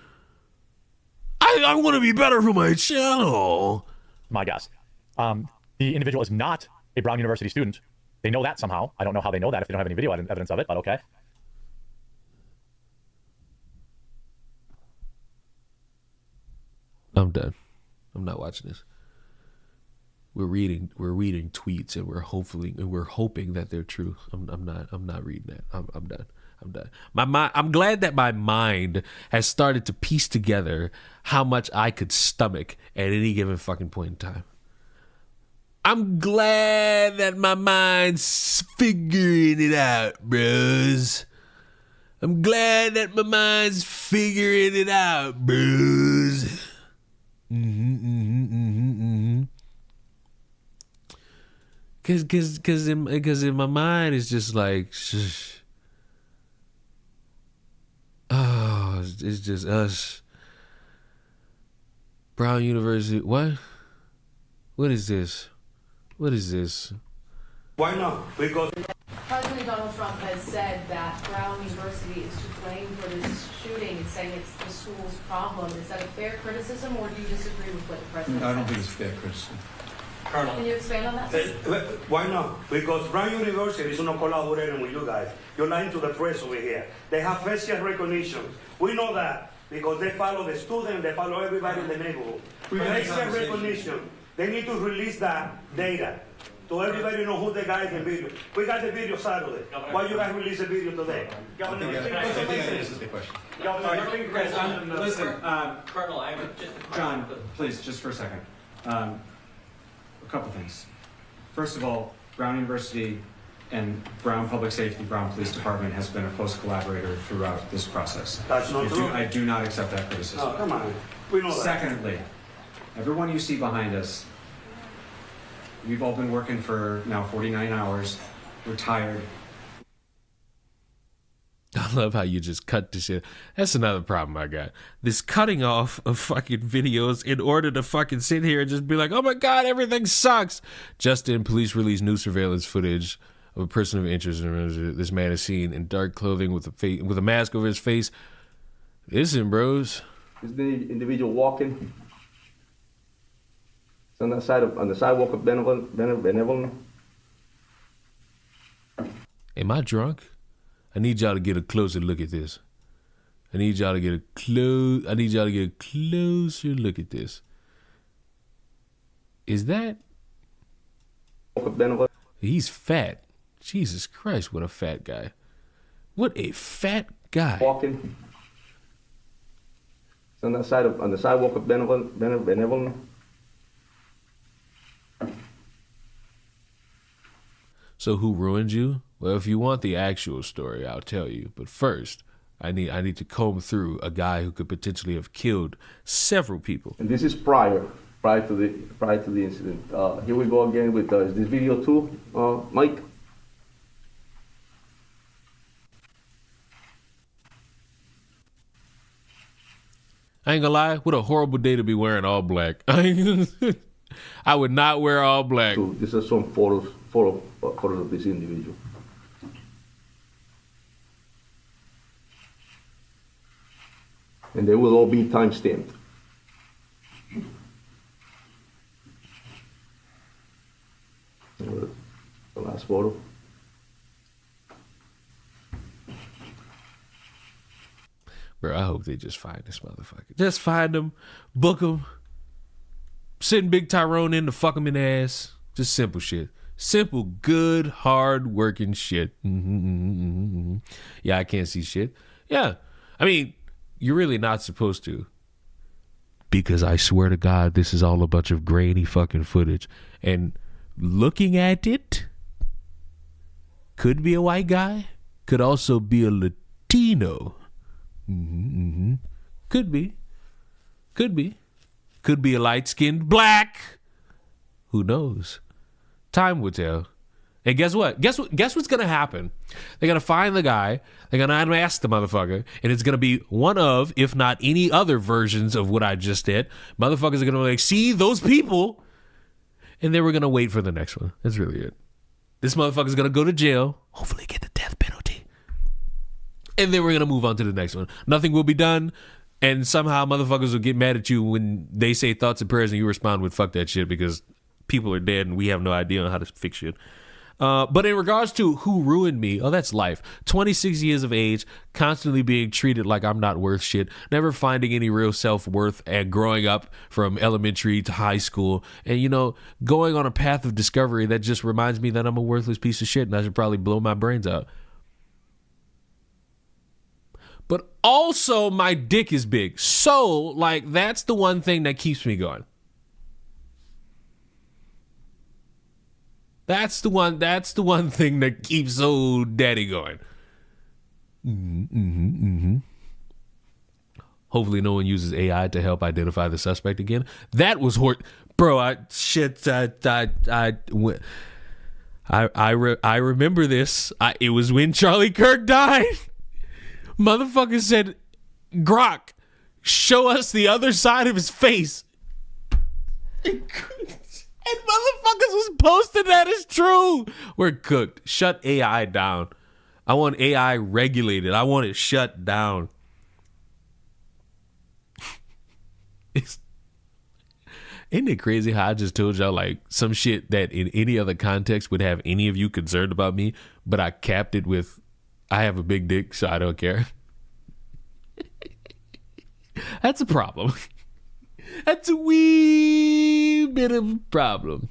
I want to be better for my channel. My guess. The individual is not a Brown University student. They know that somehow. I don't know how they know that if they don't have any video evidence of it, but okay. I'm done. I'm not watching this. We're reading tweets and we're hoping that they're true. I'm not reading that. I'm done. I'm done. I'm glad that my mind has started to piece together how much I could stomach at any given fucking point in time. I'm glad that my mind's figuring it out, bros. I'm glad that my mind's figuring it out, bros. Cause in my mind it's just like, oh, it's just us. Brown University. What? What is this? What is this? Why not? Because President Donald Trump has said that Brown University is to blame for this shooting and saying it's the school's problem. Is that a fair criticism, or do you disagree with what the president said? I don't think it's fair criticism. Colonel. Can you expand on that? Why not? Because Brown University is not collaborating with you guys. You're lying to the press over here. They have facial recognition. We know that because they follow the students, they follow everybody in the neighborhood. Facial recognition. They need to release that data to everybody know who the guy is in video. We got the video Saturday. Why you guys release the video today? Governor, this is the question. Listen, Colonel, I have just John, please, just for a second. A couple things. First of all, Brown University and Brown Public Safety, Brown Police Department has been a close collaborator throughout this process. That's not true. I do not accept that criticism. Oh, come on. We know that. Secondly, everyone you see behind us, we've all been working for now 49 hours. We're tired. I love how you just cut the shit. That's another problem I got. This cutting off of fucking videos in order to fucking sit here and just be like, oh my God, everything sucks. Just in, police release new surveillance footage of a person of interest. This man is seen in dark clothing with a mask over his face. Listen, bros. Is the individual walking on the sidewalk of Benevolent? Am I drunk? I need y'all to get a closer look at this. I need y'all to get a closer look at this. Is that? He's fat. Jesus Christ, what a fat guy. What a fat guy. Walking on the sidewalk of Benevolent. So who ruined you? Well, if you want the actual story, I'll tell you. But first, I need to comb through a guy who could potentially have killed several people. And this is prior to the incident. Here we go again with is this video too, Mike? I ain't gonna lie, what a horrible day to be wearing all black. I would not wear all black. So this is some photos of this individual. And they will all be time-stamped. The last photo. Bro, I hope they just find this motherfucker. Just find him, book him, send Big Tyrone in to fuck him in the ass. Just simple shit. Simple, good, hard-working shit. Yeah, I can't see shit. Yeah, I mean, you're really not supposed to. Because I swear to God, this is all a bunch of grainy fucking footage. And looking at it, could be a white guy, could also be a Latino. Could be. Could be a light-skinned black. Who knows? Time will tell. And guess what? Guess what's gonna happen? They're gonna find the guy. They're gonna unmask the motherfucker, and it's gonna be one of, if not any other versions of what I just did. Motherfuckers are gonna be like, see those people, and then we're gonna wait for the next one. That's really it. This motherfucker's gonna go to jail. Hopefully, get the death penalty, and then we're gonna move on to the next one. Nothing will be done, and somehow motherfuckers will get mad at you when they say thoughts and prayers, and you respond with "fuck that shit" because people are dead and we have no idea on how to fix shit. But in regards to who ruined me, that's life. 26 years of age, constantly being treated like I'm not worth shit, never finding any real self-worth, and growing up from elementary to high school, and, going on a path of discovery that just reminds me that I'm a worthless piece of shit and I should probably blow my brains out. But also my dick is big. So, that's the one thing that keeps me going. That's the one thing that keeps old daddy going. Hopefully no one uses AI to help identify the suspect again. That was bro, I remember this. It was when Charlie Kirk died. Motherfucker said, Grok, show us the other side of his face. And motherfuckers was posting that as true. We're cooked. Shut AI down. I want AI regulated. I want it shut down. Isn't it crazy how I just told y'all some shit that in any other context would have any of you concerned about me, but I capped it with, I have a big dick, so I don't care. That's a problem. That's a wee bit of a problem.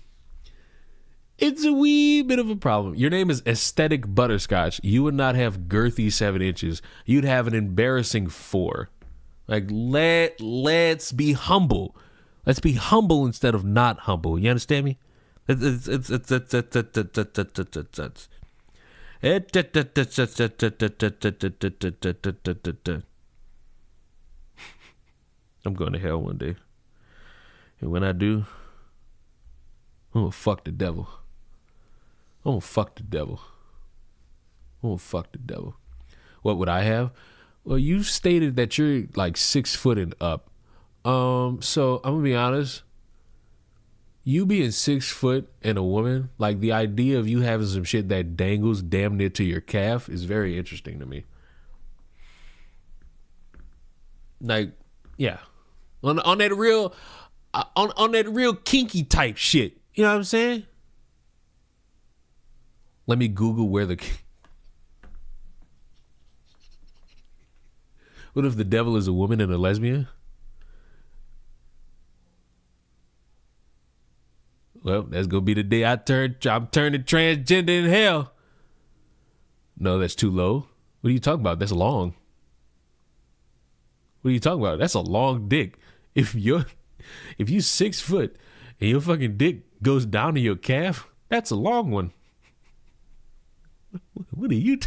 It's a wee bit of a problem. Your name is Aesthetic Butterscotch. You would not have girthy 7 inches. You'd have an embarrassing 4. Let's be humble. Let's be humble instead of not humble. You understand me? I'm going to hell one day. And when I do, I'm going to fuck the devil. I'm going to fuck the devil. I'm going to fuck the devil. What would I have? Well, you stated that you're 6 foot and up. So I'm going to be honest. You being 6 foot and a woman, the idea of you having some shit that dangles damn near to your calf is very interesting to me. Yeah. On that real on that real kinky type shit. You know what I'm saying? Let me Google where the... What if the devil is a woman and a lesbian? Well, that's going to be the day I'm turning transgender in hell. No, that's too low. What are you talking about? That's long. What are you talking about? That's a long dick. If you 6 foot and your fucking dick goes down to your calf, that's a long one. What are you...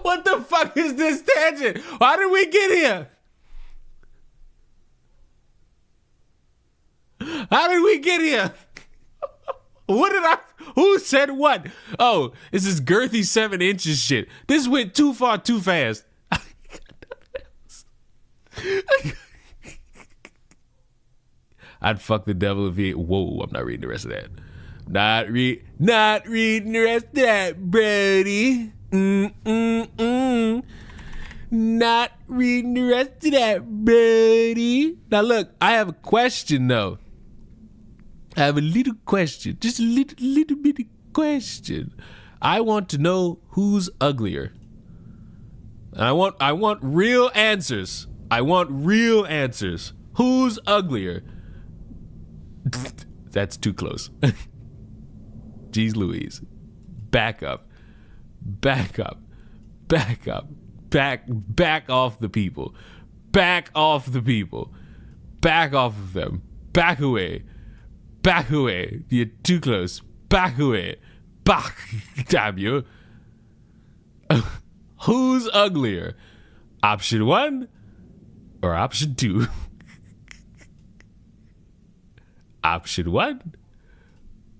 What the fuck is this tangent? How did we get here? How did we get here? Who said what? Oh, this is girthy 7 inches shit. This went too far, too fast. I'd fuck the devil if he... Whoa, I'm not reading the rest of that. Not reading the rest of that, Brody. Not reading the rest of that, buddy. Now look, I have a question though. I have a little question. Just a little bitty question. I want to know who's uglier. And I want real answers. I want real answers. Who's uglier? That's too close. Jeez Louise. Back up. Back up. Back up. Back off the people. Back off the people. Back off of them. Back away. Back away. You're too close. Back away. Back. Damn you. Who's uglier? Option 1 or option 2? Option 1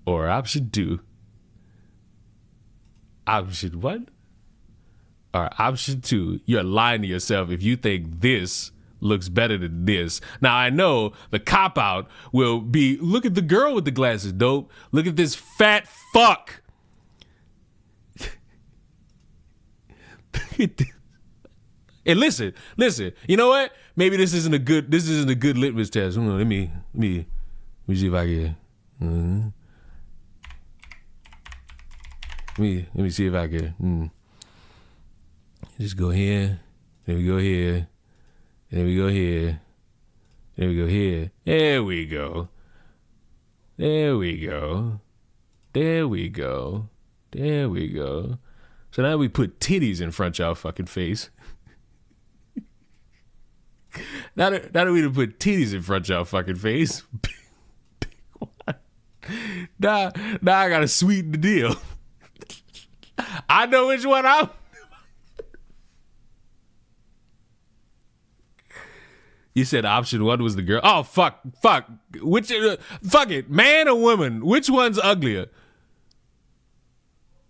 or option 2? Option 1 or option 2? You're lying to yourself if you think this looks better than this. Now, I know the cop-out will be, look at the girl with the glasses, dope. Look at this fat fuck. And listen. You know what? Maybe this isn't a good litmus test. Hold on, let me see if I can. Let me see if I can. Just go here. Then we go here. Then we go here. Then we go here. There we go. There we go. There we go. There we go. So now we put titties in front of y'all fucking face. now that we done put titties in front of y'all fucking face. now I gotta sweeten the deal. I know which one I'm. You said option one was the girl. Oh, fuck. Which, fuck it. Man or woman? Which one's uglier?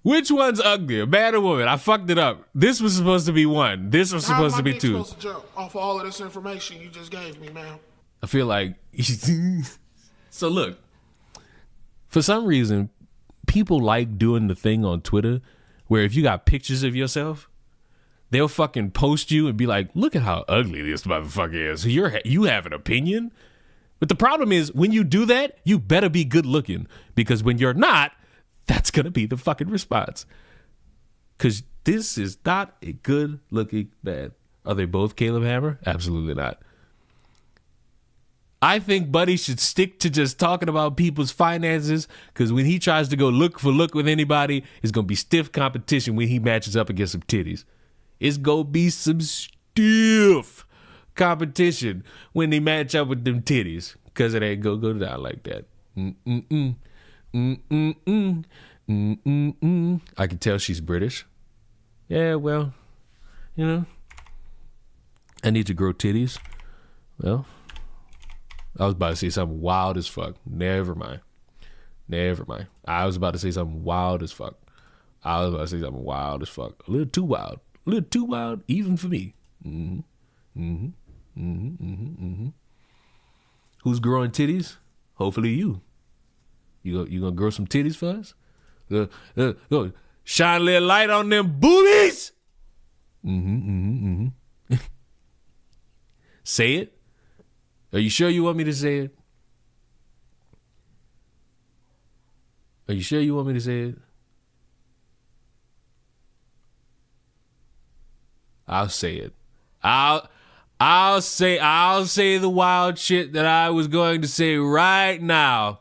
Which one's uglier? Man or woman? I fucked it up. This was supposed to be one. This was supposed to be two. How am I supposed to jump off of all of this information you just gave me, man? I feel like... So look. For some reason, people like doing the thing on Twitter where if you got pictures of yourself, they'll fucking post you and be like, look at how ugly this motherfucker is. You have an opinion? But the problem is, when you do that, you better be good looking. Because when you're not, that's going to be the fucking response. Because this is not a good looking man. Are they both Caleb Hammer? Absolutely not. I think Buddy should stick to just talking about people's finances, because when he tries to go look for look with anybody, it's going to be stiff competition when he matches up against some titties. It's going to be some stiff competition when they match up with them titties, because it ain't going to go down like that. I can tell she's British. Yeah, well, you know, I need to grow titties. Well, I was about to say something wild as fuck. Never mind. I was about to say something wild as fuck. A little too wild. Even for me. Who's growing titties? Hopefully you. You gonna grow some titties for us? Go shine a little light on them boobies. Say it. Are you sure you want me to say it? I'll say it. I'll say the wild shit that I was going to say right now.